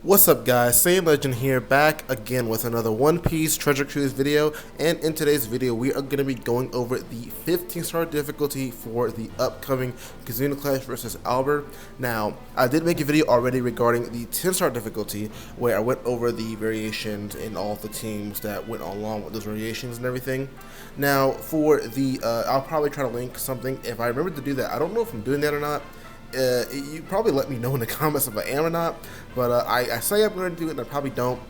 What's up guys, Same Legend here, back again with another One Piece Treasure Cruise video, and in today's video we are going to be going over the 15-star difficulty for the upcoming KIZUNA Clash versus Alber. Now, I did make a video already regarding the 10-star difficulty where I went over the variations in all of the teams that went along with those variations and everything. Now, for the, I'll probably try to link something if I remember to do that. I don't know if I'm doing that or not. You probably let me know in the comments if I am or not, but I say I'm going to do it and I probably don't.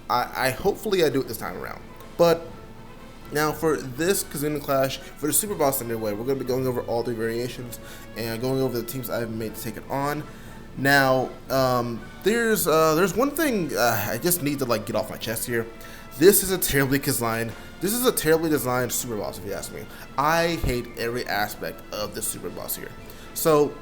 Hopefully I do it this time around. But now for this KIZUNA Clash, for the Super Boss anyway, we're going to be going over all the variations and going over the teams I've made to take it on. Now, there's one thing I just need to get off my chest here. This is a terribly designed Super Boss, if you ask me. I hate every aspect of this Super Boss here. So,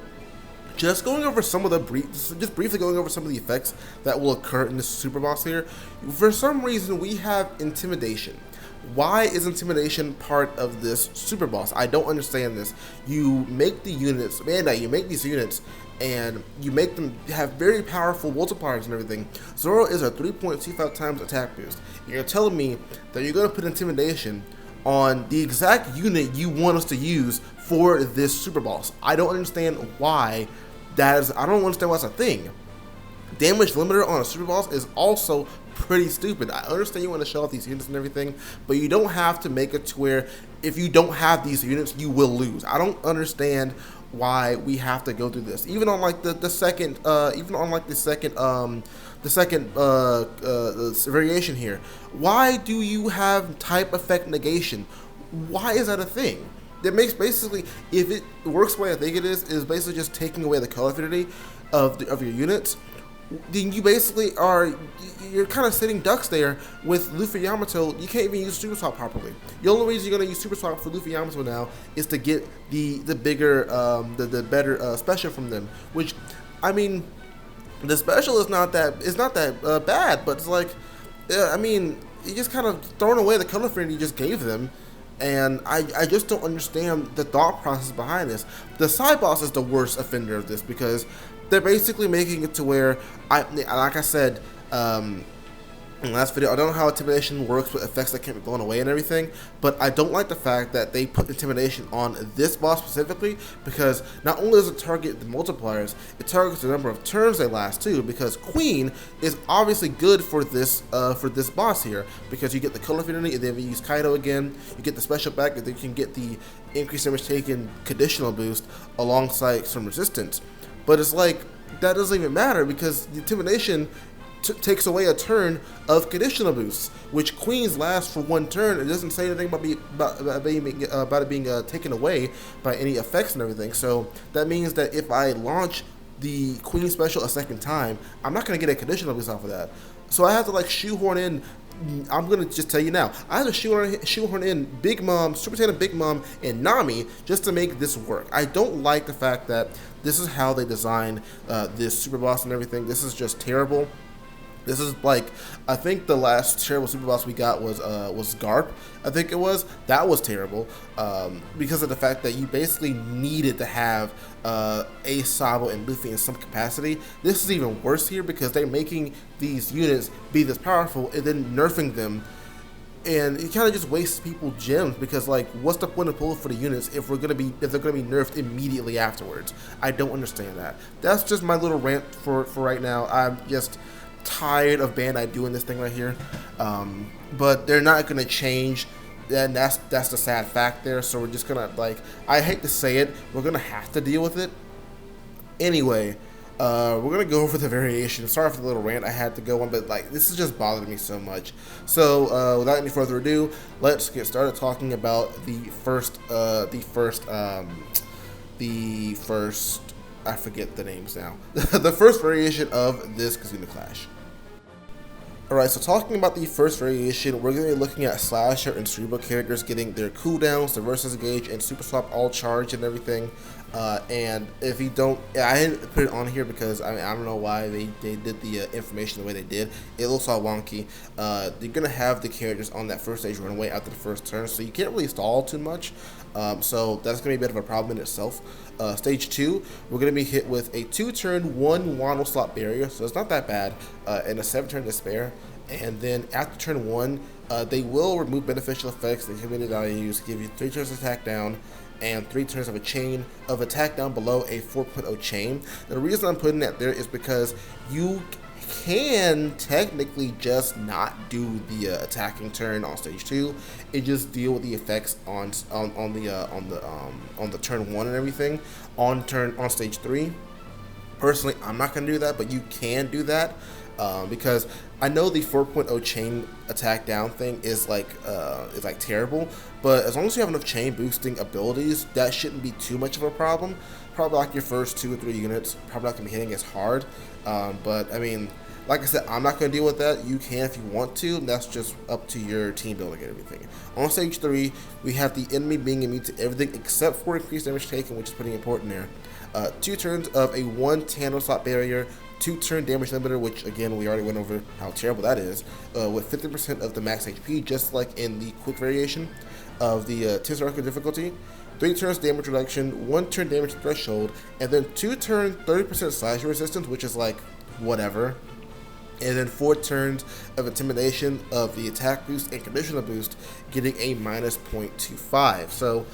just going over some of the briefly going over some of the effects that will occur in this Super Boss here. For some reason, we have intimidation. Why is intimidation part of this Super Boss? I don't understand this. You make the units, you make these units, and you make them have very powerful multipliers and everything. Zoro is a 3.25 times attack boost. You're telling me that you're going to put intimidation on the exact unit you want us to use for this Super Boss. I don't understand why that is. I don't understand why it's a thing. Damage limiter on a Super Boss is also pretty stupid. I understand you want to show off these units and everything, but you don't have to make it to where if you don't have these units, you will lose. I don't understand why we have to go through this. Even on the second variation here. Why do you have type effect negation? Why is that a thing? That makes basically, if it works the way I think it is basically just taking away the color affinity of your units. Then you basically you're kind of sitting ducks there with Luffy Yamato. You can't even use Super Swap properly. The only reason you're going to use Super Swap for Luffy Yamato now is to get the bigger, the better special from them. Which, I mean, the special is not that bad, but it's like, I mean, you just kind of throwing away the color affinity you just gave them. And I just don't understand the thought process behind this. The side boss is the worst offender of this because they're basically making it to where, like I said in the last video, I don't know how intimidation works with effects that can't be blown away and everything, but I don't like the fact that they put intimidation on this boss specifically because not only does it target the multipliers, it targets the number of turns they last too, because Queen is obviously good for this boss here because you get the color affinity and then you use Kaido again, you get the special back, and then you can get the increased damage taken conditional boost alongside some resistance. But it's like, that doesn't even matter because the intimidation takes away a turn of conditional boosts, which Queen's last for one turn. It doesn't say anything about it being taken away by any effects and everything. So that means that if I launch the Queen special a second time, I'm not going to get a conditional boost off of that. So I have to shoehorn in. I'm going to just tell you now, I have to shoehorn in Big Mom, Super Saiyan Big Mom, and Nami just to make this work. I don't like the fact that this is how they designed this Super Boss and everything. This is just terrible. This is I think the last terrible Super Boss we got was Garp, I think it was. That was terrible because of the fact that you basically needed to have Ace, Sabo, and Luffy in some capacity. This is even worse here because they're making these units be this powerful and then nerfing them. And it kind of just wastes people's gems because what's the point of pulling for the units if they're gonna be nerfed immediately afterwards? I don't understand that. That's just my little rant for right now. I'm just tired of Bandai doing this thing right here, but they're not gonna change, and that's the sad fact there. So we're just gonna I hate to say it, we're gonna have to deal with it anyway. We're gonna go over the variation. Sorry for the little rant I had to go on, but this is just bothering me so much. So without any further ado, let's get started talking about the first I forget the names now. The first variation of this KIZUNA Clash. Alright, so talking about the first variation, we're going to be looking at Slasher and Cerebro characters getting their cooldowns, the versus gauge, and Super Swap all charged and everything. And if you don't, I didn't put it on here because I don't know why they did the information the way they did. It looks all wonky. You're gonna have the characters on that first stage runaway after the first turn, so you can't really stall too much. So that's gonna be a bit of a problem in itself. Stage 2, we're gonna be hit with a 2-turn 1 Waddle slot barrier, so it's not that bad, and a 7-turn despair. And then after turn 1, they will remove beneficial effects, the accumulated values, give you 3 turns of attack down, and 3 turns of a chain of attack down below a 4.0 chain. The reason I'm putting that there is because you can technically just not do the attacking turn on stage 2 and just deal with the effects on the turn 1 and everything on stage 3. Personally, I'm not going to do that, but you can do that because I know the 4.0 chain attack down thing is like terrible, but as long as you have enough chain boosting abilities, that shouldn't be too much of a problem. Probably like your first 2 or 3 units, probably not going to be hitting as hard, but I mean, like I said, I'm not going to deal with that. You can if you want to, and that's just up to your team building and everything. On stage 3, we have the enemy being immune to everything except for increased damage taken, which is pretty important there. 2 turns of a 1 tandem slot barrier, 2-turn damage limiter, which again we already went over how terrible that is, with 50% of the max HP, just like in the quick variation of the Tensor difficulty. 3 turns damage reduction, 1 turn damage threshold, and then 2 turn 30% slash resistance, which is like whatever. And then 4 turns of intimidation of the attack boost and conditional boost, getting a minus 0.25. So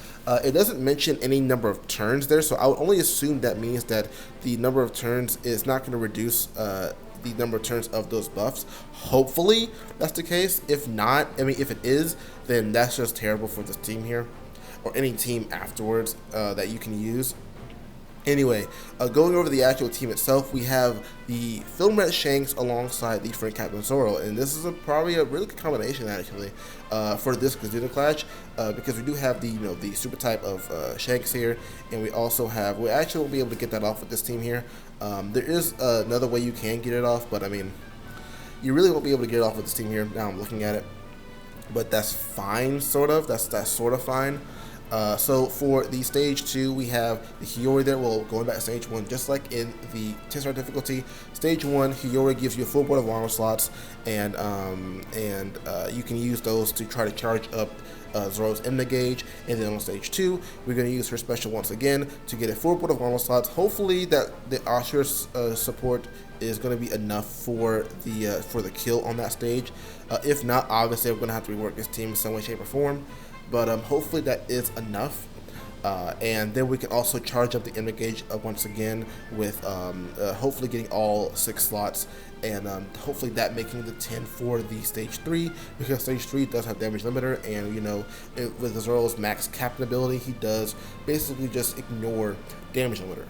it doesn't mention any number of turns there, so I would only assume that means that the number of turns is not going to reduce the number of turns of those buffs. Hopefully that's the case. If not, I mean, if it is, then that's just terrible for this team here, or any team afterwards that you can use. Anyway, going over the actual team itself, we have the Film Red Shanks alongside the Frank Captain Zoro, and this is probably a really good combination actually for this KIZUNA clash, because we do have the the super type of Shanks here, and we actually won't be able to get that off with this team here. There is another way you can get it off, but I mean, you really won't be able to get it off with this team here. Now I'm looking at it, but that's fine, sort of. That's sort of fine. So for the stage 2, we have the Hiyori there. Well, going back to stage 1, just like in the Tensor difficulty, stage 1, Hiyori gives you a full board of armor slots, and you can use those to try to charge up Zoro's Emna gauge. And then on stage 2, we're going to use her special once again to get a full board of armor slots. Hopefully that the Asura's support is going to be enough for the kill on that stage. If not, obviously we're going to have to rework this team in some way, shape, or form. But hopefully that is enough, and then we can also charge up the Emna gauge once again with hopefully getting all 6 slots, and hopefully that making the 10 for the stage 3, because stage 3 does have damage limiter, and with Zoro's max captain ability, he does basically just ignore damage limiter.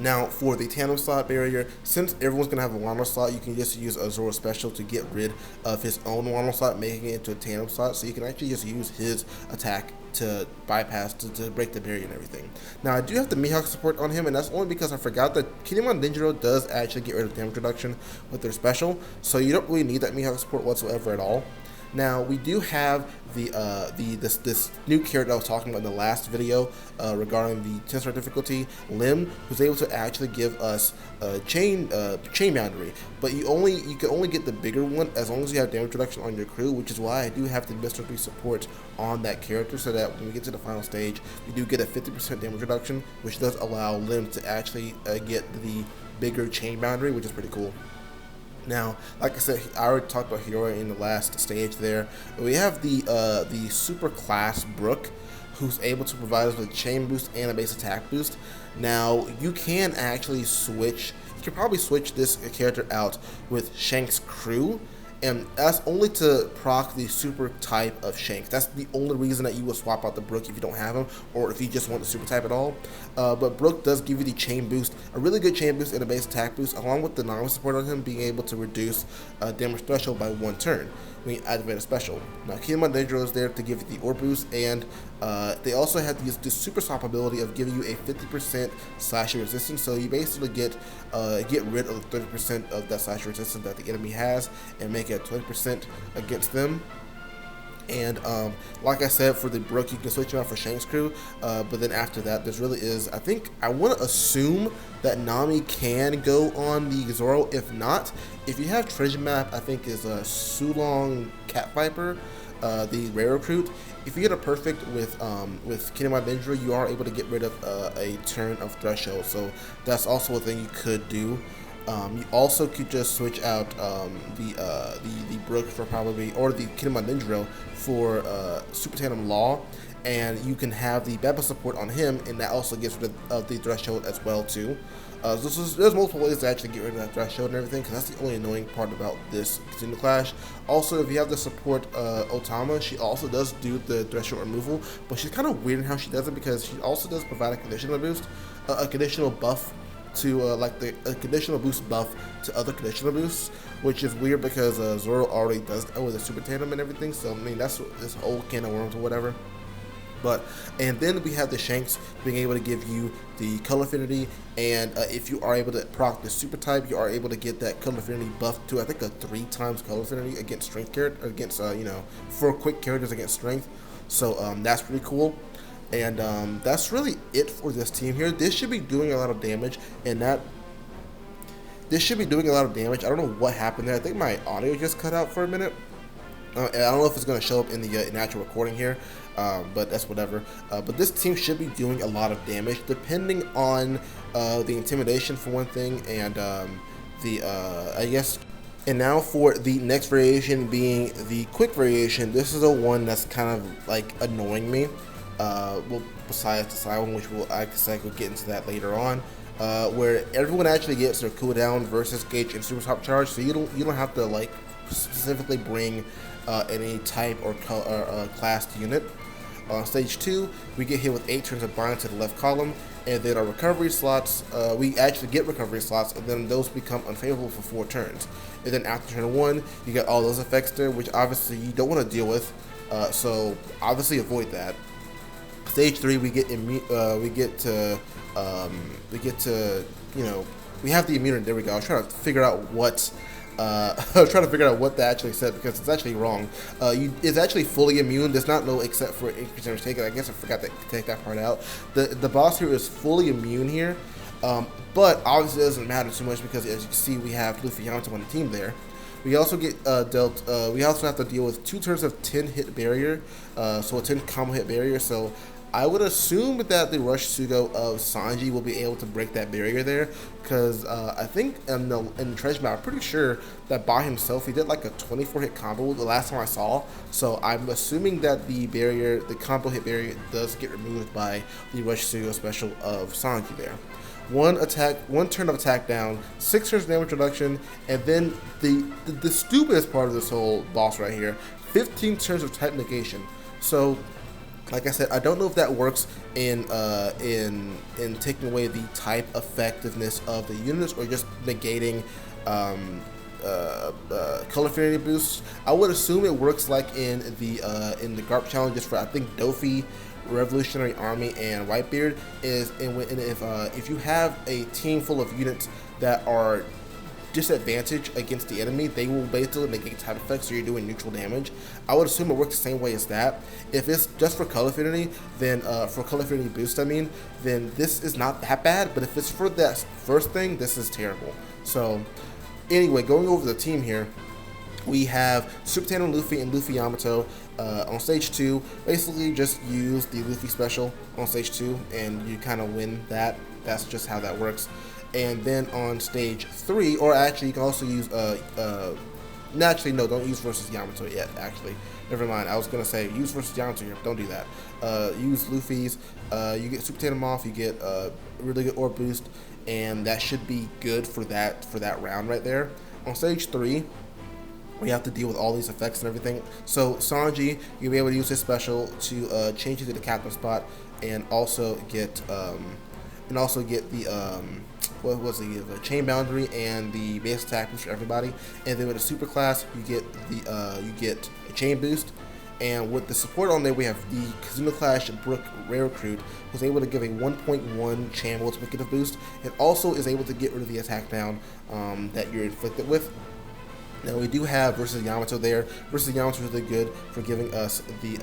Now, for the tandem slot barrier, since everyone's going to have a Wano slot, you can just use a Zoro special to get rid of his own Wano slot, making it into a tandem slot, so you can actually just use his attack to bypass, to break the barrier and everything. Now, I do have the Mihawk support on him, and that's only because I forgot that Kinemon Denjiro does actually get rid of damage reduction with their special, so you don't really need that Mihawk support whatsoever at all. Now, we do have this new character I was talking about in the last video regarding the Tensor difficulty, Lim, who's able to actually give us a chain boundary, but you can only get the bigger one as long as you have damage reduction on your crew, which is why I do have the Mr. 3 support on that character, so that when we get to the final stage, we do get a 50% damage reduction, which does allow Lim to actually get the bigger chain boundary, which is pretty cool. Now, like I said, I already talked about Hiyori in the last stage there. We have the super class Brook, who's able to provide us with a chain boost and a base attack boost. Now, you can actually switch, you can probably switch this character out with Shank's crew, and that's only to proc the super type of Shanks. That's the only reason that you will swap out the Brook if you don't have him, or if you just want the super type at all. But Brook does give you the chain boost, a really good chain boost and a base attack boost, along with the normal support on him being able to reduce damage threshold by 1 turn when you activate a special. Now, Kinemon Denjiro is there to give you the ore boost, and they also have this super swap ability of giving you a 50% slashing resistance, so you basically get rid of the 30% of that slashing resistance that the enemy has and make it 20% against them. And like I said, for the Brook, you can switch him out for Shanks crew, but then after that, there's really is, I want to assume that Nami can go on the Zoro. If not, if you have treasure map, I think is Sulong Cat Viper, the rare recruit. If you get a perfect with Kinema Ninja, you are able to get rid of a turn of threshold, so that's also a thing you could do. You also could just switch out the Brook for probably, or the Kinema Ninja for Super Tandem Law, and you can have the Beppa support on him, and that also gets rid of the threshold as well too. There's multiple ways to actually get rid of that threshold and everything, because that's the only annoying part about this KIZUNA Clash. Also, if you have the support Otama, she also does do the threshold removal, but she's kind of weird in how she does it, because she also does provide a conditional boost, a conditional buff to a conditional boost buff to other conditional boosts, which is weird because Zoro already does that with a super tandem and everything. So I mean, that's this whole can of worms or whatever. But, and then we have the Shanks being able to give you the color affinity, and if you are able to proc the super type, you are able to get that color affinity buff to, I think, a 3 times color affinity against strength character, against for quick characters against strength. So that's pretty cool. And that's really it for this team here. This should be doing a lot of damage, and this should be doing a lot of damage. I don't know what happened there. I think my audio just cut out for a minute. And I don't know if it's going to show up in the actual recording here, but that's whatever. But this team should be doing a lot of damage, depending on the intimidation for one thing, and I guess. And now for the next variation, being the quick variation. This is the one that's kind of like annoying me. Well, besides the side one, which I guess I could get into that later on, where everyone actually gets their cooldown versus gauge and super top charge, so you don't have to like specifically bring any type or classed unit. On stage 2, we get hit with 8 turns of bind to the left column, and then our recovery slots, we actually get recovery slots, and then those become unfavorable for 4 turns. And then after turn 1, you get all those effects there, which obviously you don't want to deal with, so obviously avoid that. Stage 3, we have the immunity. There we go. I was trying to figure out what that actually said, because it's actually wrong. It's actually fully immune. There's not no except for increased damage taken. I guess I forgot to take that part out. The boss here is fully immune here, but obviously it doesn't matter too much, because as you can see, we have Luffy Yamato on the team there. We also get we also have to deal with 2 turns of 10 hit barrier, so a 10 combo hit barrier. So I would assume that the Rush Sugo of Sanji will be able to break that barrier there, because I think in the treasure map, I'm pretty sure that by himself he did like a 24 hit combo the last time I saw. So I'm assuming that the combo hit barrier does get removed by the Rush Sugo special of Sanji there. 1 turn of attack down, 6 turns damage reduction, and then the stupidest part of this whole boss right here, 15 turns of type negation. So, like I said, I don't know if that works in taking away the type effectiveness of the units, or just negating color affinity boosts. I would assume it works like in the GARP challenges for, I think, Dofi, Revolutionary Army, and Whitebeard. If you have a team full of units that are disadvantage against the enemy, they will basically negate type effects, so you're doing neutral damage. I would assume it works the same way as that. If it's just for color affinity, then for color affinity boost, then this is not that bad. But if it's for that first thing, this is terrible. So anyway, going over the team here, we have Super Tandem Luffy and Luffy Yamato on stage 2. Basically, just use the Luffy special on stage 2, and you kind of win that. That's just how that works. And then on stage 3, or actually you can also use actually no, don't use versus Yamato yet. Actually, never mind. I was gonna say use versus Yamato here. Don't do that. Use Luffy's. You get Super Tandem off. You get a really good orb boost, and that should be good for that round right there. On stage 3, we have to deal with all these effects and everything. So Sanji, you'll be able to use his special to change it to the captain spot, and also get the what was it? The chain boundary and the base attack boost for everybody. And then with a super class, you get a chain boost. And with the support on there, we have the KIZUNA Clash Brook Rare Recruit, who's able to give a 1.1 chain multiplicative boost, and also is able to get rid of the attack down that you're inflicted with. Now we do have versus Yamato there. Versus Yamato is really good for giving us the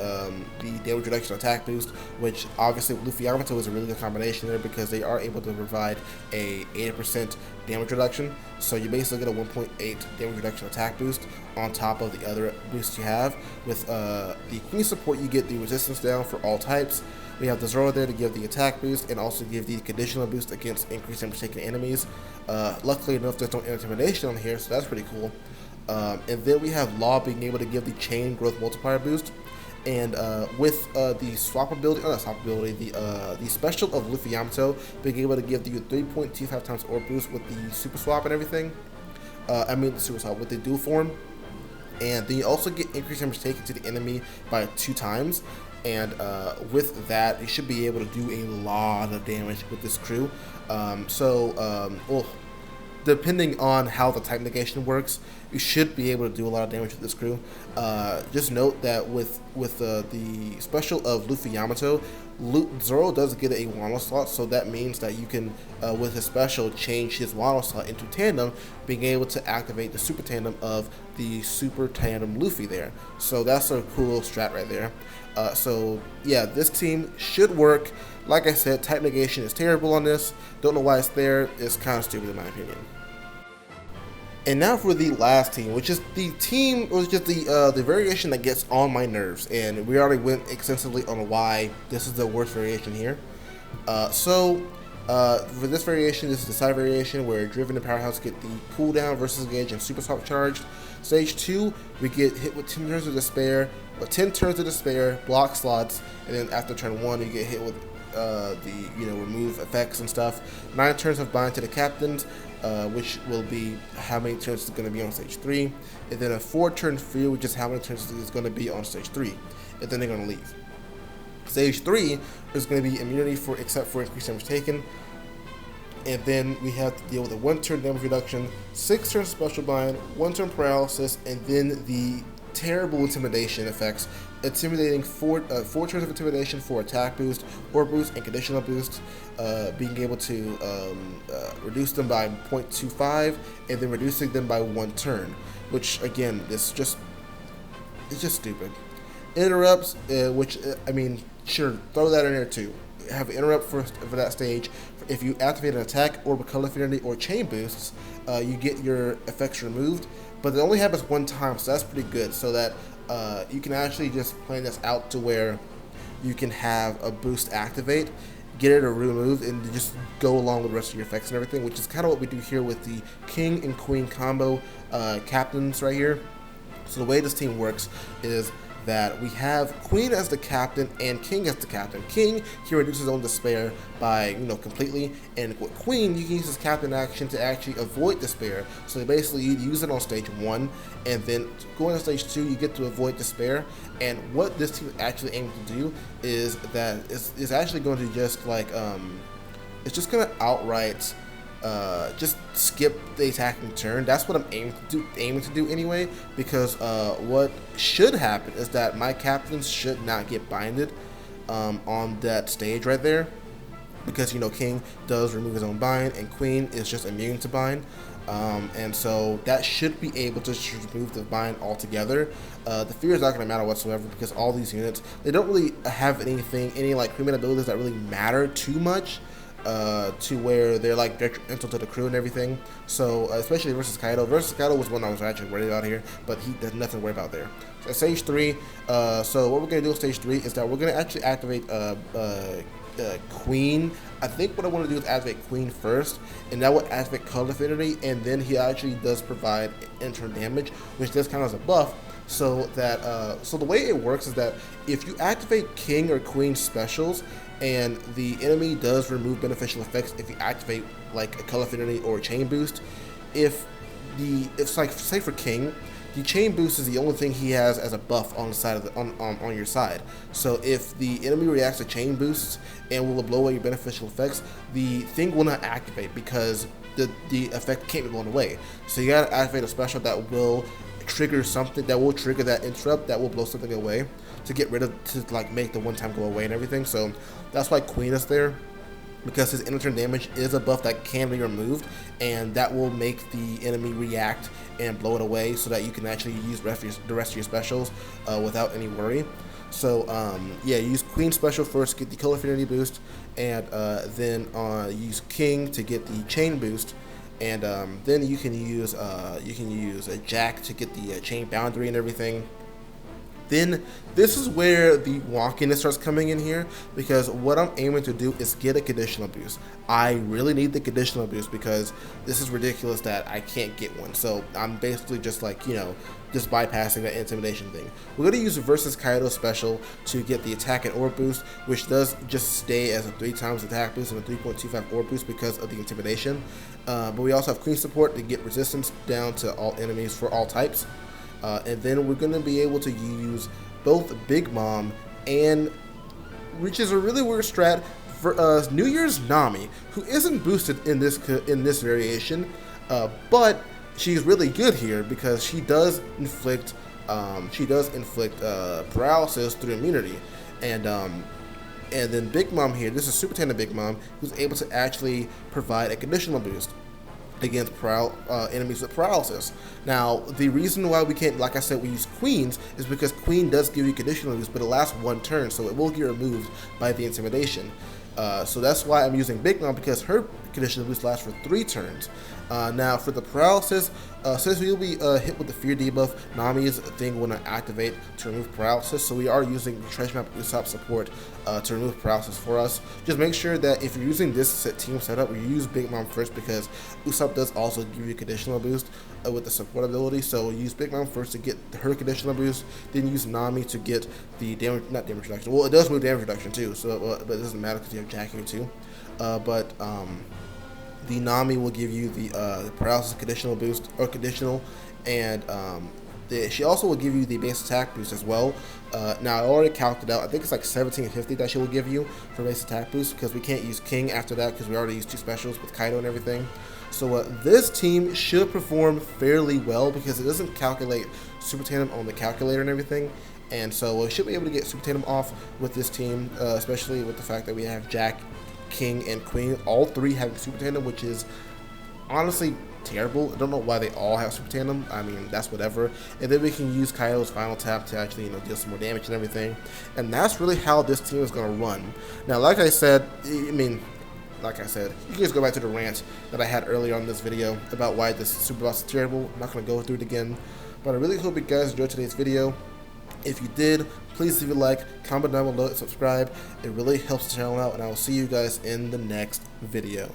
damage reduction attack boost, which obviously with Luffy Yamato is a really good combination there because they are able to provide a 80% damage reduction. So you basically get a 1.8 damage reduction attack boost on top of the other boosts you have. With the Queen support, you get the resistance down for all types. We have the Zoro there to give the attack boost and also give the conditional boost against increased damage taken enemies. Luckily enough, there's no intimidation on here, so that's pretty cool. And then we have Law being able to give the chain growth multiplier boost, and with the swap ability, not swap ability, the special of Luffy Yamato being able to give the 3.25 times orb boost with the super swap and everything. I mean the super swap with the dual form, and then you also get increased damage taken to the enemy by 2 times. And with that, you should be able to do a lot of damage with this crew. Depending on how the type negation works, you should be able to do a lot of damage with this crew. Just note that with the special of Luffy Yamato, Zoro does get a Wano slot, so that means that you can, with his special, change his Wano slot into tandem, being able to activate the super tandem of the super tandem Luffy there. So that's a cool little strat right there. So yeah, this team should work. Like I said, type negation is terrible on this. Don't know why it's there. It's kind of stupid in my opinion. And now for the last team, which is the variation that gets on my nerves. And we already went extensively on why this is the worst variation here. For this variation, this is the side variation where Driven and Powerhouse get the cooldown versus engage and super swap charged. Stage 2, we get hit with 10 turns of despair, block slots, and then after turn 1, you get hit with remove effects and stuff. 9 turns of bind to the captains, which will be how many turns it's going to be on stage 3, and then a 4-turn fear, which is how many turns it's going to be on stage 3, and then they're going to leave. Stage 3 is going to be immunity except for increased damage taken, and then we have to deal with a 1-turn damage reduction, 6 turns special bind, 1-turn paralysis, and then the terrible intimidation effects, intimidating 4 turns of intimidation for attack boost, orb boost, and conditional boost, being able to reduce them by 0.25, and then reducing them by 1 turn, which again, it's just stupid. Interrupts, sure, throw that in there too. Have an interrupt for that stage. If you activate an attack, orb of color affinity, or chain boosts, you get your effects removed, but it only happens 1 time, so that's pretty good, so that you can actually just plan this out to where you can have a boost activate, get it removed, and just go along with the rest of your effects and everything, which is kind of what we do here with the King and Queen combo captains right here. So the way this team works is that we have Queen as the captain and King as the captain. King, he reduces his own despair by, completely, and with Queen, you can use his captain action to actually avoid despair. So basically, you use it on stage 1, and then going to stage 2, you get to avoid despair. And what this team is actually aiming to do is that it's actually going to just it's just going to outright just skip the attacking turn. That's what I'm aiming to do anyway, because what should happen is that my captains should not get binded on that stage right there, because King does remove his own bind and Queen is just immune to bind, and so that should be able to remove the bind altogether. The fear is not going to matter whatsoever, because all these units, they don't really have any crewmate abilities that really matter too much, to where they're detrimental to the crew and everything. So especially versus Kaido. Versus Kaido was one I was actually worried about here, but there's nothing to worry about there. So stage 3, so what we're going to do in stage 3 is that we're going to actually activate Queen. I think what I want to do is activate Queen first, and that will activate color affinity, and then he actually does provide internal damage, which does count as a buff. So that so the way it works is that if you activate King or Queen specials, and the enemy does remove beneficial effects if you activate like a color affinity or a chain boost. Say for King, the chain boost is the only thing he has as a buff on the side of on your side. So if the enemy reacts to chain boosts and will blow away your beneficial effects, the thing will not activate because the effect can't be blown away. So you gotta activate a special that will trigger something, that will trigger that interrupt, that will blow something away, to get rid of, to make the one time go away and everything. So that's why Queen is there. because his end turn damage is a buff that can be removed, and that will make the enemy react and blow it away, so that you can actually use the rest of your specials without any worry. So yeah, use Queen special first, get the color affinity boost, and then use King to get the chain boost, and then you can use a Jack to get the chain boundary and everything. Then this is where the wonkiness starts coming in here, because what I'm aiming to do is get a conditional boost. I really need the conditional boost because this is ridiculous that I can't get one. So I'm basically just like, just bypassing that intimidation thing. We're going to use versus Kaido special to get the attack and orb boost, which does just stay as a 3 times attack boost and a 3.25 orb boost because of the intimidation. But we also have Queen support to get resistance down to all enemies for all types. And then we're going to be able to use both Big Mom and, which is a really weird strat, for New Year's Nami, who isn't boosted in this variation, but she's really good here because she does inflict paralysis through immunity, and then Big Mom here, this is Super Tandem Big Mom, who's able to actually provide a conditional boost against enemies with paralysis. Now, the reason why we can't, like I said, we use Queens is because Queen does give you conditional boost, but it lasts 1 turn, so it will get removed by the intimidation. So that's why I'm using Big Mom, because her conditional boost lasts for 3 turns. Now, for the paralysis, since we will be hit with the fear debuff, Nami's thing will not activate to remove paralysis, so we are using the Treasure Map Usopp support to remove paralysis for us. Just make sure that if you're using this team setup, you use Big Mom first, because Usopp does also give you a conditional boost with the support ability. So use Big Mom first to get her conditional boost, then use Nami to get the not damage reduction. Well, it does move damage reduction too, so but it doesn't matter because you have Jack here too. The Nami will give you the paralysis conditional boost, or conditional, and she also will give you the base attack boost as well. Now, I already calculated out, I think it's like 1750 that she will give you for base attack boost, because we can't use King after that because we already used 2 specials with Kaido and everything. So this team should perform fairly well because it doesn't calculate Super Tandem on the calculator and everything. And so we should be able to get Super Tandem off with this team, especially with the fact that we have Jack, King, and Queen, all 3 having Super Tandem, which is honestly terrible. I don't know why they all have Super Tandem. I mean, that's whatever. And then we can use Kaido's final tap to actually, deal some more damage and everything. And that's really how this team is going to run. Now, like I said, you can just go back to the rant that I had earlier on this video about why this Super Boss is terrible. I'm not going to go through it again. But I really hope you guys enjoyed today's video. If you did, please leave a like, comment down below, and subscribe. It really helps the channel out, and I will see you guys in the next video.